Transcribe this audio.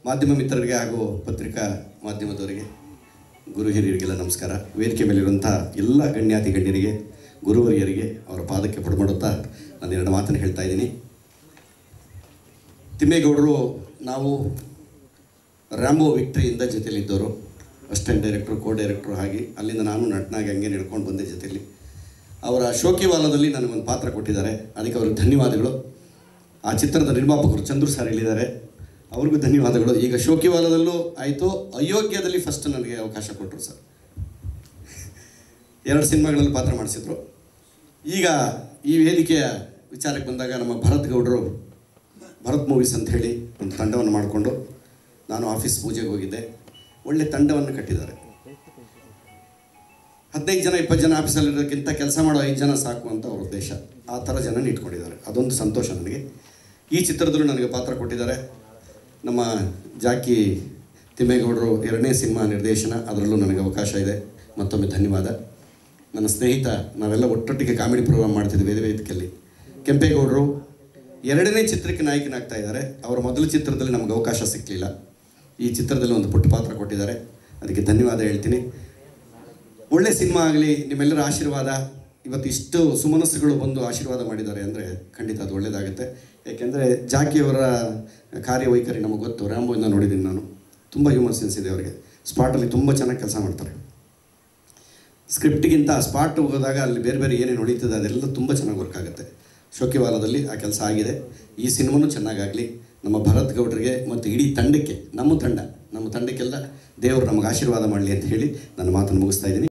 ಮಾಧ್ಯಮ ಮಿತ್ರರಿಗೆ ಹಾಗೂ ಪತ್ರಿಕಾ ಮಾಧ್ಯಮದವರಿಗೆ ಗುರು ಹಿರಿಯರಿಗೆಲ್ಲ ನಮಸ್ಕಾರ. ವೇದಿಕೆ ಮೇಲಿರುವಂಥ ಎಲ್ಲ ಗಣ್ಯಾತಿ ಗಣ್ಯರಿಗೆ ಗುರುವರಿಯರಿಗೆ ಅವರ ಪಾದಕ್ಕೆ ಪಡಮಾಡುತ್ತಾ ನಾನು ಎರಡು ಮಾತನ್ನು ಹೇಳ್ತಾ ಇದ್ದೀನಿ. ತಿಮ್ಮೇಗೌಡರು ನಾವು ರ್ಯಾಂಬೋ ವಿಕ್ಟ್ರಿಯಿಂದ ಜೊತೆಯಲ್ಲಿದ್ದವರು, ಅಸಿಸ್ಟೆಂಟ್ ಡೈರೆಕ್ಟ್ರು, ಕೋ ಡೈರೆಕ್ಟ್ರು, ಹಾಗೆ ಅಲ್ಲಿಂದ ನಾನು ನಟನಾಗಿ ಹಂಗೆ ನಡ್ಕೊಂಡು ಬಂದೆ ಜೊತೆಯಲ್ಲಿ. ಅವರ ಶೋಕಿವಾಲದಲ್ಲಿ ನನಗೊಂದು ಪಾತ್ರ ಕೊಟ್ಟಿದ್ದಾರೆ, ಅದಕ್ಕೆ ಅವ್ರಿಗೆ ಧನ್ಯವಾದಗಳು. ಆ ಚಿತ್ರದ ನಿರ್ಮಾಪಕರು ಚಂದ್ರು ಸರ್ ಹೇಳಿದ್ದಾರೆ, ಅವ್ರಿಗೂ ಧನ್ಯವಾದಗಳು. ಈಗ ಶೋಕಿವಾಲದಲ್ಲೂ ಆಯಿತು, ಅಯೋಗ್ಯದಲ್ಲಿ ಫಸ್ಟ್ ನನಗೆ ಅವಕಾಶ ಕೊಟ್ಟರು ಸರ್. 2 ಸಿನಿಮಾಗಳಲ್ಲಿ ಪಾತ್ರ ಮಾಡಿಸಿದ್ರು. ಈಗ ಈ ವೇದಿಕೆಯ ವಿಚಾರಕ್ಕೆ ಬಂದಾಗ ನಮ್ಮ ಭರತ್ ಗೌಡರು ಭರತ್ ಮೂವೀಸ್ ಅಂತ ಹೇಳಿ ಒಂದು ತಂಡವನ್ನು ಮಾಡಿಕೊಂಡು, ನಾನು ಆಫೀಸ್ ಪೂಜೆಗೆ ಹೋಗಿದ್ದೆ, ಒಳ್ಳೆ ತಂಡವನ್ನು ಕಟ್ಟಿದ್ದಾರೆ. 15 ಜನ 20 ಜನ ಆಫೀಸಲ್ಲಿರೋದಕ್ಕಿಂತ ಕೆಲಸ ಮಾಡೋ 5 ಜನ ಸಾಕು ಅಂತ ಅವ್ರ ಉದ್ದೇಶ. ಆ ಥರ ಜನನ ಇಟ್ಕೊಂಡಿದ್ದಾರೆ, ಅದೊಂದು ಸಂತೋಷ ನನಗೆ. ಈ ಚಿತ್ರದಲ್ಲೂ ನನಗೆ ಪಾತ್ರ ಕೊಟ್ಟಿದ್ದಾರೆ ನಮ್ಮ ಜಾಕಿ ತಿಮ್ಮೇಗೌಡರು. 2ನೇ ಸಿನಿಮಾ ನಿರ್ದೇಶನ, ಅದರಲ್ಲೂ ನನಗೆ ಅವಕಾಶ ಇದೆ. ಮತ್ತೊಮ್ಮೆ ಧನ್ಯವಾದ. ನನ್ನ ಸ್ನೇಹಿತ, ನಾವೆಲ್ಲ ಒಟ್ಟೊಟ್ಟಿಗೆ ಕಾಮಿಡಿ ಪ್ರೋಗ್ರಾಮ್ ಮಾಡ್ತಿದ್ವಿ ವೇದಿಕೆಯಲ್ಲಿ. ಕೆಂಪೇಗೌಡರು 2ನೇ ಚಿತ್ರಕ್ಕೆ ನಾಯಕನಾಗ್ತಾ ಇದ್ದಾರೆ. ಅವರ ಮೊದಲ ಚಿತ್ರದಲ್ಲಿ ನಮಗೆ ಅವಕಾಶ ಸಿಕ್ಕಲಿಲ್ಲ, ಈ ಚಿತ್ರದಲ್ಲಿ ಒಂದು ಪುಟ್ಟ ಪಾತ್ರ ಕೊಟ್ಟಿದ್ದಾರೆ, ಅದಕ್ಕೆ ಧನ್ಯವಾದ ಹೇಳ್ತೀನಿ. ಒಳ್ಳೆ ಸಿನಿಮಾ ಆಗಲಿ, ನಿಮ್ಮೆಲ್ಲರ ಆಶೀರ್ವಾದ. ಇವತ್ತು ಇಷ್ಟು ಸುಮನಸ್ಸುಗಳು ಬಂದು ಆಶೀರ್ವಾದ ಮಾಡಿದ್ದಾರೆ ಅಂದರೆ ಖಂಡಿತ ಅದು ಒಳ್ಳೆಯದಾಗುತ್ತೆ. ಏಕೆಂದರೆ ಜಾಕಿಯವರ ಕಾರ್ಯವೈಖರಿ ನಮಗೆ ಗೊತ್ತು, ರ್ಯಾಂಬೋಯಿಂದ ನೋಡಿದ್ದೀನಿ ನಾನು. ತುಂಬ ಹ್ಯೂಮನ್ ಸೆನ್ಸ್ ಇದೆ ಅವರಿಗೆ. ಸ್ಪಾಟಲ್ಲಿ ತುಂಬ ಚೆನ್ನಾಗಿ ಕೆಲಸ ಮಾಡ್ತಾರೆ. ಸ್ಕ್ರಿಪ್ಟಿಗಿಂತ ಸ್ಪಾಟ್ ಹೋದಾಗ ಅಲ್ಲಿ ಬೇರೆ ಬೇರೆ ಏನೇನು ಹೊಳೀತದೆ ಅದೆಲ್ಲ ತುಂಬ ಚೆನ್ನಾಗಿ ವರ್ಕ್ ಆಗುತ್ತೆ. ಶೋಕಿವಾಲದಲ್ಲಿ ಆ ಕೆಲಸ ಆಗಿದೆ. ಈ ಸಿನಿಮಾನೂ ಚೆನ್ನಾಗಾಗಲಿ. ನಮ್ಮ ಭರತ್ ಗೌಡರಿಗೆ ಮತ್ತು ಇಡೀ ತಂಡಕ್ಕೆ, ನಮ್ಮ ತಂಡಕ್ಕೆಲ್ಲ ದೇವರು ನಮಗೆ ಆಶೀರ್ವಾದ ಮಾಡಲಿ ಅಂತ ಹೇಳಿ ನನ್ನ ಮಾತನ್ನು ಮುಗಿಸ್ತಾ ಇದ್ದೀನಿ.